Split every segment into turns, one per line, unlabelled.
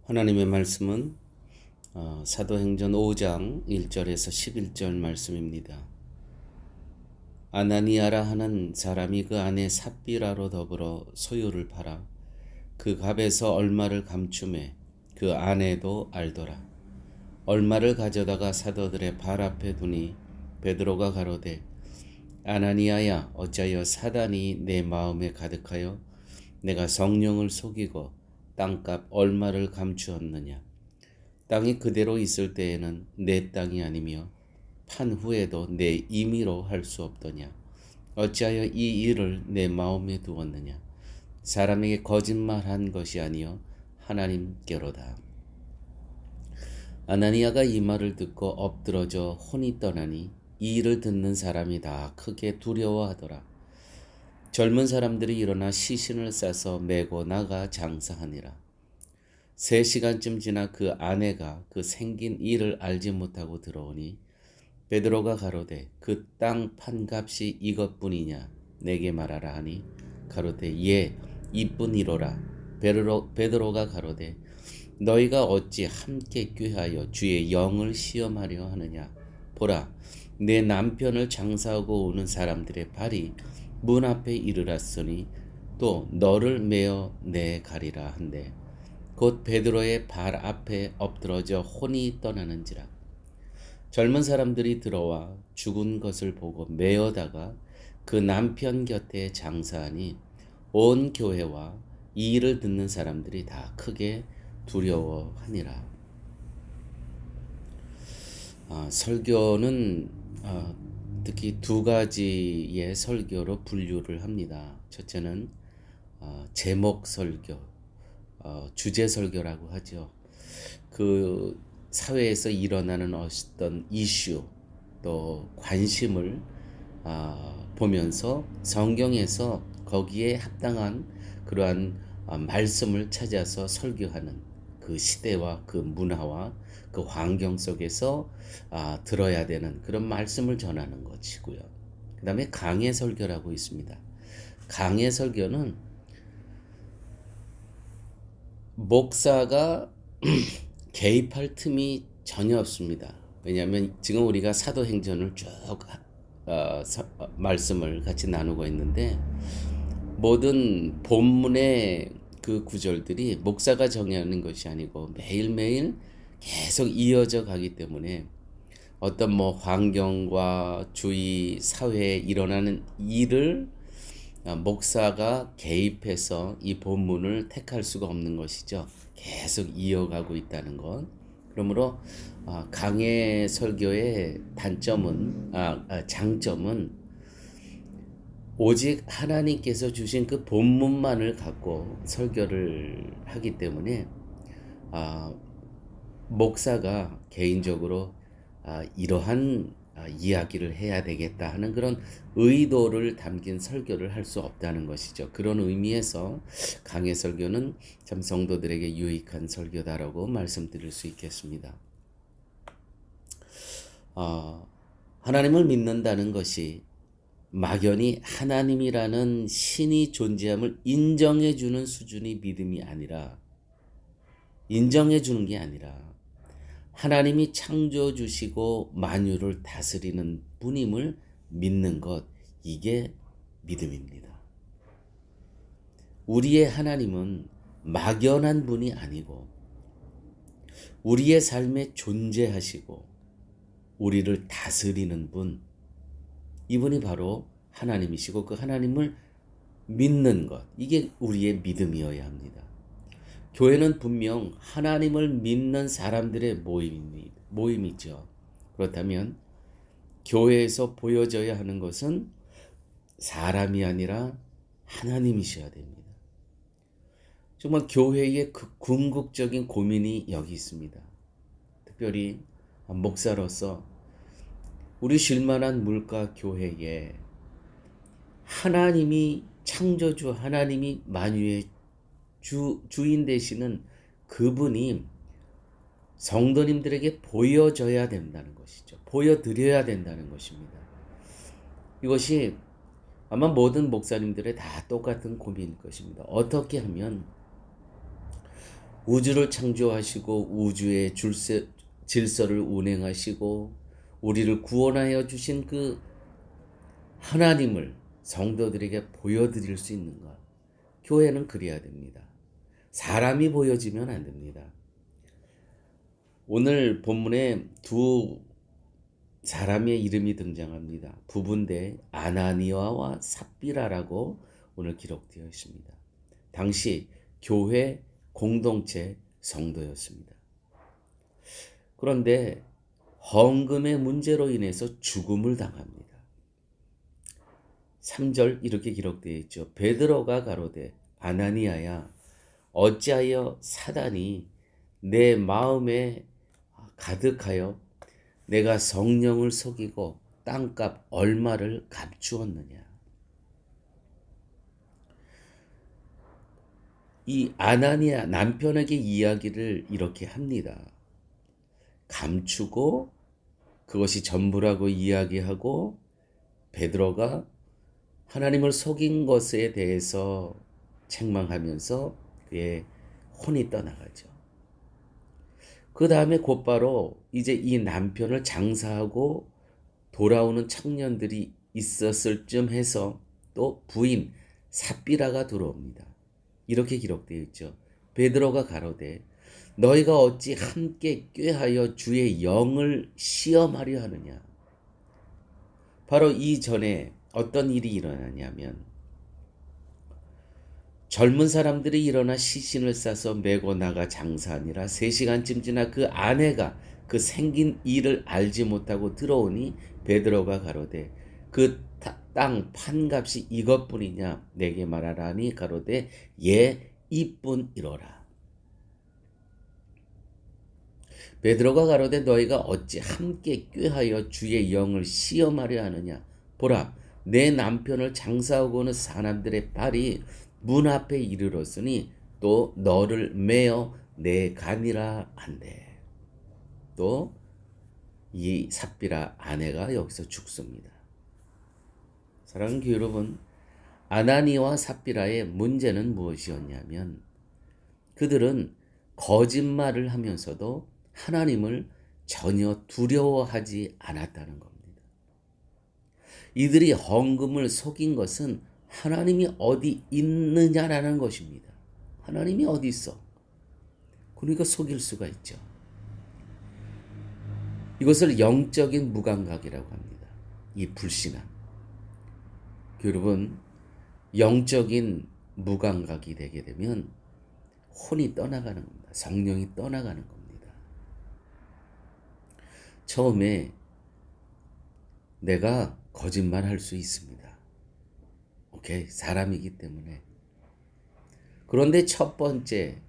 하나님의 말씀은 사도행전 5장 1절에서 11절 말씀입니다. 아나니아라 하는 사람이 그 아내 삽비라로 더불어 소유를 팔아 그 값에서 얼마를 감추매 그 아내도 알더라. 얼마를 가져다가 사도들의 발 앞에 두니 베드로가 가로되 아나니아야, 어찌하여 사단이 내 마음에 가득하여 내가 성령을 속이고 땅값 얼마를 감추었느냐. 땅이 그대로 있을 때에는 내 땅이 아니며 판 후에도 내 임의로 할 수 없더냐. 어찌하여 이 일을 내 마음에 두었느냐. 사람에게 거짓말한 것이 아니요 하나님께로다. 아나니아가 이 말을 듣고 엎드러져 혼이 떠나니 이 일을 듣는 사람이 다 크게 두려워하더라. 젊은 사람들이 일어나 시신을 싸서 메고 나가 장사하니라. 3시간쯤 지나 그 아내가 그 생긴 일을 알지 못하고 들어오니 베드로가 가로되 그 땅 판값이 이것뿐이냐 내게 말하라 하니 가로되 예 이뿐이로라. 베드로가 가로되 너희가 어찌 함께 꾀하여 주의 영을 시험하려 하느냐. 보라, 내 남편을 장사하고 오는 사람들의 발이 문 앞에 이르렀으니 또 너를 메어 내 가리라 한대 곧 베드로의 발 앞에 엎드러져 혼이 떠나는지라. 젊은 사람들이 들어와 죽은 것을 보고 메어다가 그 남편 곁에 장사하니 온 교회와 이 일을 듣는 사람들이 다 크게 두려워하니라. 설교는 특히 2가지의 설교로 분류를 합니다. 첫째는 제목 설교, 주제 설교라고 하죠. 그 사회에서 일어나는 어떤 이슈 또 관심을 보면서 성경에서 거기에 합당한 그러한 말씀을 찾아서 설교하는 그 시대와 그 문화와 그 환경 속에서 들어야 되는 그런 말씀을 전하는 것이고요. 그 다음에 강해 설교라고 있습니다. 강해 설교는 목사가 개입할 틈이 전혀 없습니다. 왜냐하면 지금 우리가 사도행전을 쭉 말씀을 같이 나누고 있는데 모든 본문의 그 구절들이 목사가 정하는 것이 아니고 매일매일 계속 이어져 가기 때문에 어떤 환경과 주위 사회에 일어나는 일을 목사가 개입해서 이 본문을 택할 수가 없는 것이죠. 계속 이어가고 있다는 것. 그러므로 강해 설교의 장점은 오직 하나님께서 주신 그 본문만을 갖고 설교를 하기 때문에 목사가 개인적으로 이러한 이야기를 해야 되겠다 하는 그런 의도를 담긴 설교를 할 수 없다는 것이죠. 그런 의미에서 강해 설교는 참 성도들에게 유익한 설교다라고 말씀드릴 수 있겠습니다. 하나님을 믿는다는 것이 막연히 하나님이라는 신이 존재함을 인정해주는 수준의 믿음이 아니라 인정해주는 게 아니라 하나님이 창조주시고 만유를 다스리는 분임을 믿는 것, 이게 믿음입니다. 우리의 하나님은 막연한 분이 아니고 우리의 삶에 존재하시고 우리를 다스리는 분, 이분이 바로 하나님이시고 그 하나님을 믿는 것, 이게 우리의 믿음이어야 합니다. 교회는 분명 하나님을 믿는 사람들의 모임이죠. 그렇다면 교회에서 보여져야 하는 것은 사람이 아니라 하나님이셔야 됩니다. 정말 교회의 그 궁극적인 고민이 여기 있습니다. 특별히 목사로서 우리 쉴만한 물가 교회에 하나님이 창조주, 하나님이 만유의 주인 되시는 그분이 성도님들에게 보여져야 된다는 것이죠. 보여드려야 된다는 것입니다. 이것이 아마 모든 목사님들의 다 똑같은 고민일 것입니다. 어떻게 하면 우주를 창조하시고 우주의 질서를 운행하시고 우리를 구원하여 주신 그 하나님을 성도들에게 보여드릴 수 있는 것. 교회는 그래야 됩니다. 사람이 보여지면 안 됩니다. 오늘 본문에 두 사람의 이름이 등장합니다. 부부인데 아나니아와 삽비라라고 오늘 기록되어 있습니다. 당시 교회 공동체 성도였습니다. 그런데 헌금의 문제로 인해서 죽음을 당합니다. 3절 이렇게 기록되어 있죠. 베드로가 가로되 아나니아야 어찌하여 사단이 내 마음에 가득하여 내가 성령을 속이고 땅값 얼마를 감추었느냐. 이 아나니아 남편에게 이야기를 이렇게 합니다. 감추고 그것이 전부라고 이야기하고 베드로가 하나님을 속인 것에 대해서 책망하면서 그의 혼이 떠나가죠. 그 다음에 곧바로 이제 이 남편을 장사하고 돌아오는 청년들이 있었을 쯤 해서 또 부인 삽비라가 들어옵니다. 이렇게 기록되어 있죠. 베드로가 가로되 너희가 어찌 함께 꾀하여 주의 영을 시험하려 하느냐. 바로 이전에 어떤 일이 일어나냐면 젊은 사람들이 일어나 시신을 싸서 메고 나가 장사하니라 3시간쯤 지나 그 아내가 그 생긴 일을 알지 못하고 들어오니 베드로가 가로되 그 땅 판값이 이것뿐이냐 내게 말하라니 가로되 예 이뿐이로라. 베드로가 가로되 너희가 어찌 함께 꾀하여 주의 영을 시험하려 하느냐. 보라 내 남편을 장사하고 오는 사람들의 발이 문 앞에 이르렀으니 또 너를 메어 내가니라 한대. 또 이 삽비라 아내가 여기서 죽습니다. 사랑하는 교회 여러분, 아나니와 삽비라의 문제는 무엇이었냐면 그들은 거짓말을 하면서도 하나님을 전혀 두려워하지 않았다는 겁니다. 이들이 헌금을 속인 것은 하나님이 어디 있느냐라는 것입니다. 하나님이 어디 있어? 그러니까 속일 수가 있죠. 이것을 영적인 무감각이라고 합니다. 이 불신앙. 여러분, 영적인 무감각이 되게 되면 혼이 떠나가는 겁니다. 성령이 떠나가는 겁니다. 처음에 내가 거짓말할 수 있습니다. 오케이, 사람이기 때문에. 그런데 첫 번째,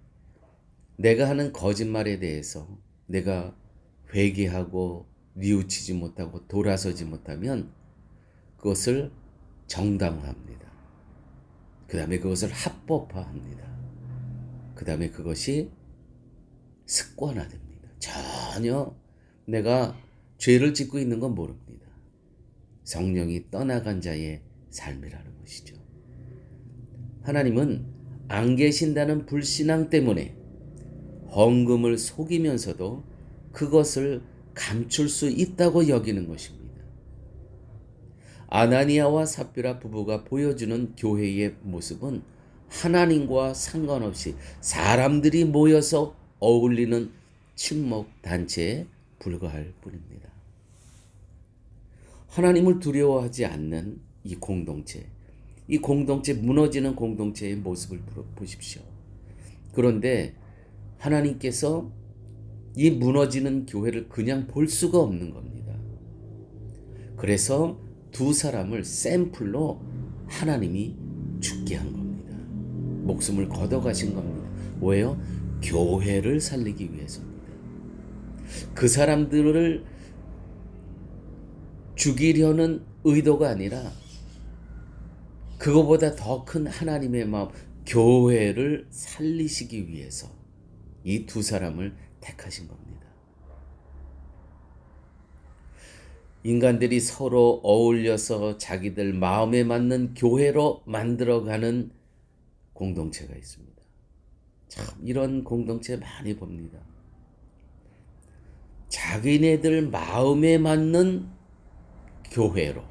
내가 하는 거짓말에 대해서 내가 회개하고 뉘우치지 못하고 돌아서지 못하면 그것을 정당화합니다. 그 다음에 그것을 합법화합니다. 그 다음에 그것이 습관화됩니다. 전혀 내가 죄를 짓고 있는 건 모릅니다. 성령이 떠나간 자의 삶이라는 것이죠. 하나님은 안 계신다는 불신앙 때문에 헌금을 속이면서도 그것을 감출 수 있다고 여기는 것입니다. 아나니아와 삽비라 부부가 보여주는 교회의 모습은 하나님과 상관없이 사람들이 모여서 어울리는 친목 단체에 불과할 뿐입니다. 하나님을 두려워하지 않는 이 공동체 무너지는 공동체의 모습을 보십시오. 그런데 하나님께서 이 무너지는 교회를 그냥 볼 수가 없는 겁니다. 그래서 두 사람을 샘플로 하나님이 죽게 한 겁니다. 목숨을 걷어가신 겁니다. 왜요? 교회를 살리기 위해서입니다. 그 사람들을 죽이려는 의도가 아니라 그거보다 더 큰 하나님의 마음, 교회를 살리시기 위해서 이 두 사람을 택하신 겁니다. 인간들이 서로 어울려서 자기들 마음에 맞는 교회로 만들어가는 공동체가 있습니다. 참 이런 공동체 많이 봅니다. 자기네들 마음에 맞는 교회로.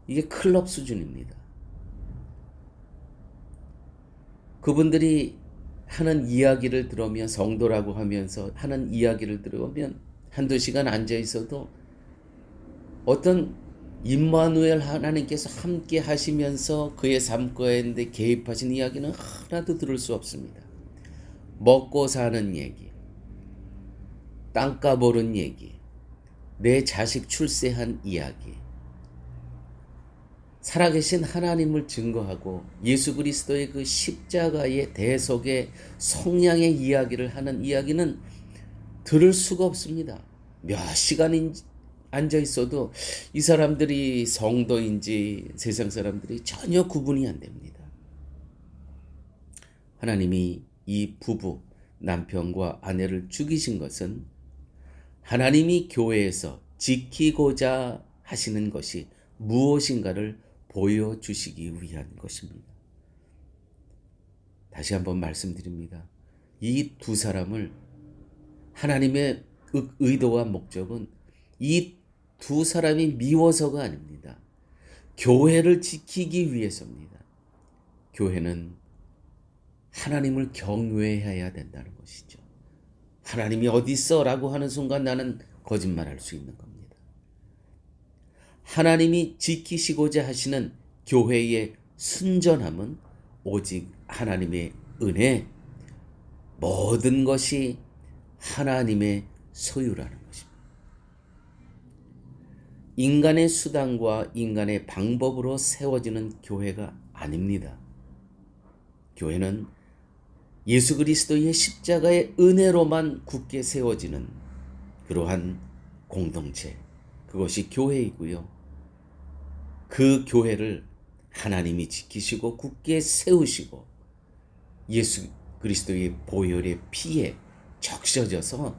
이게 클럽 수준입니다. 그분들이 하는 이야기를 들으면, 성도라고 하면서 하는 이야기를 들으면 한두 시간 앉아 있어도 어떤 임마누엘 하나님께서 함께 하시면서 그의 삶 가운데 개입하신 이야기는 하나도 들을 수 없습니다. 먹고 사는 얘기, 땅값 오른 얘기, 내 자식 출세한 이야기, 살아계신 하나님을 증거하고 예수 그리스도의 그 십자가의 대속의 성량의 이야기를 하는 이야기는 들을 수가 없습니다. 몇 시간 앉아 있어도 이 사람들이 성도인지 세상 사람들이 전혀 구분이 안 됩니다. 하나님이 이 부부, 남편과 아내를 죽이신 것은 하나님이 교회에서 지키고자 하시는 것이 무엇인가를 보여주시기 위한 것입니다. 다시 한번 말씀드립니다. 이 두 사람을 하나님의 의도와 목적은 이 두 사람이 미워서가 아닙니다. 교회를 지키기 위해서입니다. 교회는 하나님을 경외해야 된다는 것이죠. 하나님이 어디 있어? 라고 하는 순간 나는 거짓말할 수 있는 겁니다. 하나님이 지키시고자 하시는 교회의 순전함은 오직 하나님의 은혜, 모든 것이 하나님의 소유라는 것입니다. 인간의 수단과 인간의 방법으로 세워지는 교회가 아닙니다. 교회는 예수 그리스도의 십자가의 은혜로만 굳게 세워지는 그러한 공동체, 그것이 교회이고요. 그 교회를 하나님이 지키시고 굳게 세우시고 예수 그리스도의 보혈의 피에 적셔져서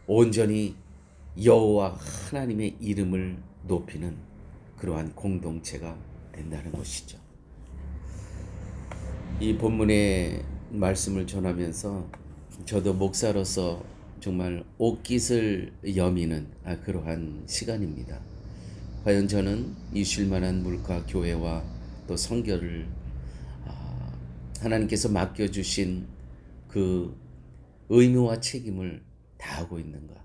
온전히 여호와 하나님의 이름을 높이는 그러한 공동체가 된다는 것이죠. 이 본문의 말씀을 전하면서 저도 목사로서 정말 옷깃을 여미는 그러한 시간입니다. 과연 저는 이 쉴만한 물가 교회와 또 선교를 하나님께서 맡겨주신 그 의무와 책임을 다하고 있는가?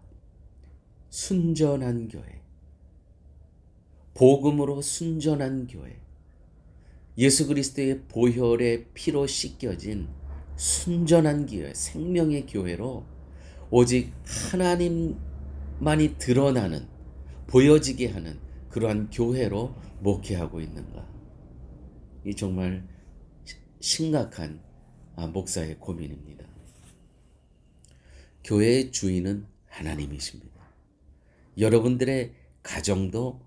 순전한 교회, 복음으로 순전한 교회, 예수 그리스도의 보혈의 피로 씻겨진 순전한 교회, 생명의 교회로 오직 하나님만이 드러나는, 보여지게 하는 그러한 교회로 목회하고 있는가? 이 정말 심각한 목사의 고민입니다. 교회의 주인은 하나님이십니다. 여러분들의 가정도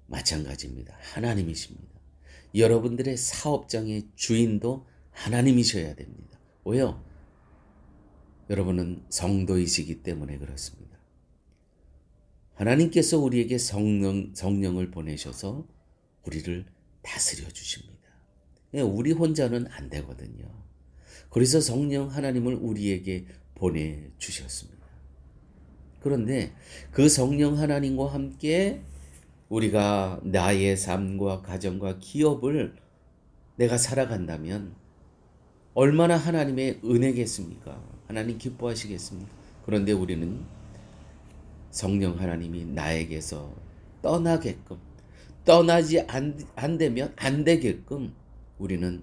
마찬가지입니다. 하나님이십니다. 여러분들의 사업장의 주인도 하나님이셔야 됩니다. 왜요? 여러분은 성도이시기 때문에 그렇습니다. 하나님께서 우리에게 성령을 보내셔서 우리를 다스려 주십니다. 우리 혼자는 안 되거든요. 그래서 성령 하나님을 우리에게 보내주셨습니다. 그런데 그 성령 하나님과 함께 우리가 나의 삶과 가정과 기업을 내가 살아간다면 얼마나 하나님의 은혜겠습니까? 하나님 기뻐하시겠습니까? 그런데 우리는 성령 하나님이 나에게서 떠나게끔, 떠나지 안 되면 안 되게끔 우리는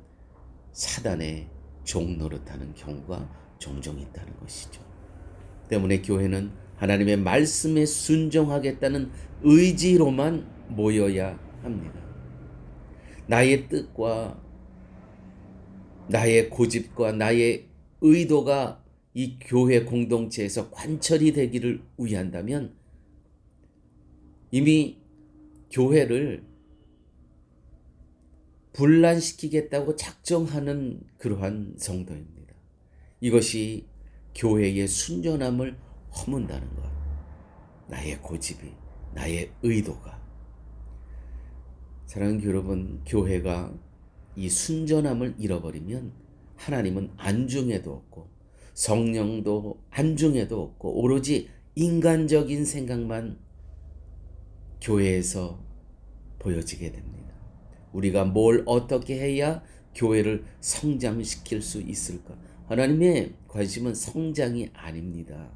사단의 종 노릇하는 경우가 종종 있다는 것이죠. 때문에 교회는 하나님의 말씀에 순종하겠다는 의지로만 모여야 합니다. 나의 뜻과 나의 고집과 나의 의도가 이 교회 공동체에서 관철이 되기를 위한다면 이미 교회를 분란시키겠다고 작정하는 그러한 성도입니다. 이것이 교회의 순전함을 허문다는 것. 나의 고집이, 나의 의도가. 사랑하는 여러분, 교회가 이 순전함을 잃어버리면 하나님은 안중에도 없고 성령도 안중에도 없고 오로지 인간적인 생각만 교회에서 보여지게 됩니다. 우리가 뭘 어떻게 해야 교회를 성장시킬 수 있을까? 하나님의 관심은 성장이 아닙니다.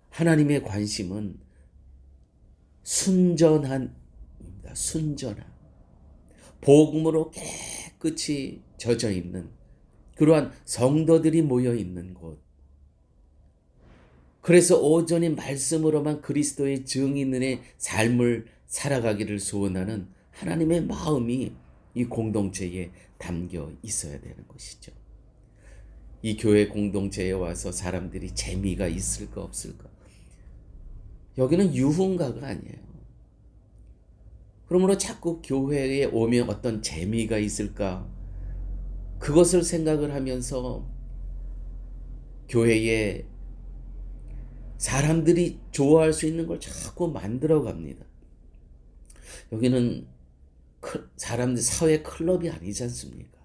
하나님의 관심은 순전함입니다. 순전함. 복음으로 깨끗이 젖어 있는 그러한 성도들이 모여 있는 곳. 그래서 온전히 말씀으로만 그리스도의 증인의 삶을 살아가기를 소원하는 하나님의 마음이 이 공동체에 담겨 있어야 되는 것이죠. 이 교회 공동체에 와서 사람들이 재미가 있을까 없을까? 여기는 유흥가가 아니에요. 그러므로 자꾸 교회에 오면 어떤 재미가 있을까? 그것을 생각을 하면서 교회에 사람들이 좋아할 수 있는 걸 자꾸 만들어 갑니다. 여기는 사람들 사회 클럽이 아니지 않습니까?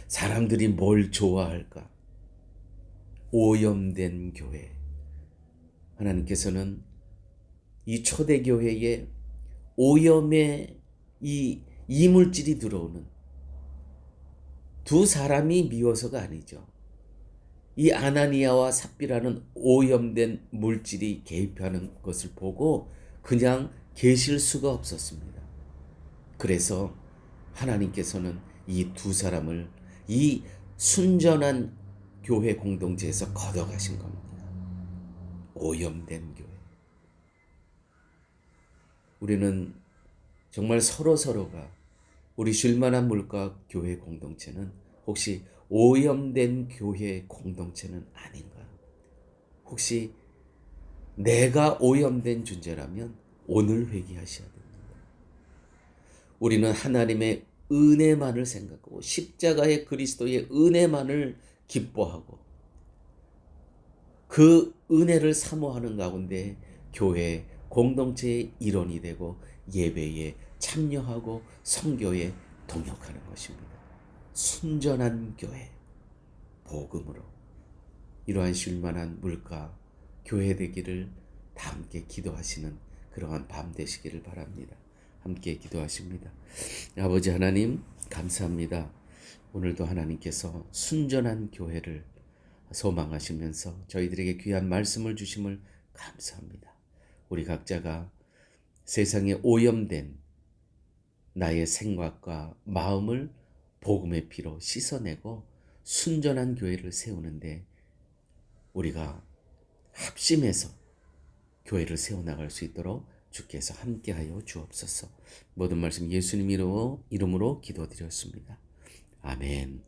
사람들이 뭘 좋아할까? 오염된 교회. 하나님께서는 이 초대교회에 오염의 이 이물질이 들어오는 두 사람이 미워서가 아니죠. 이 아나니아와 삽비라는 오염된 물질이 개입하는 것을 보고 그냥 계실 수가 없었습니다. 그래서 하나님께서는 이 두 사람을 이 순전한 교회 공동체에서 걷어가신 겁니다. 오염된 교회. 우리는 정말 서로가 우리 쉴만한 물가 교회 공동체는 혹시 오염된 교회 공동체는 아닌가? 혹시 내가 오염된 존재라면 오늘 회개하셔야 됩니다. 우리는 하나님의 은혜만을 생각하고 십자가의 그리스도의 은혜만을 기뻐하고 그 은혜를 사모하는 가운데 교회 공동체의 일원이 되고 예배에 참여하고 선교에 동역하는 것입니다. 순전한 교회, 복음으로 이러한 쉴만한 물가 교회 되기를 다 함께 기도하시는 그러한 밤 되시기를 바랍니다. 함께 기도하십니다. 아버지 하나님 감사합니다. 오늘도 하나님께서 순전한 교회를 소망하시면서 저희들에게 귀한 말씀을 주심을 감사합니다. 우리 각자가 세상에 오염된 나의 생각과 마음을 복음의 피로 씻어내고 순전한 교회를 세우는데 우리가 합심해서 교회를 세워나갈 수 있도록 주께서 함께하여 주옵소서. 모든 말씀 예수님 이름으로 기도드렸습니다. 아멘.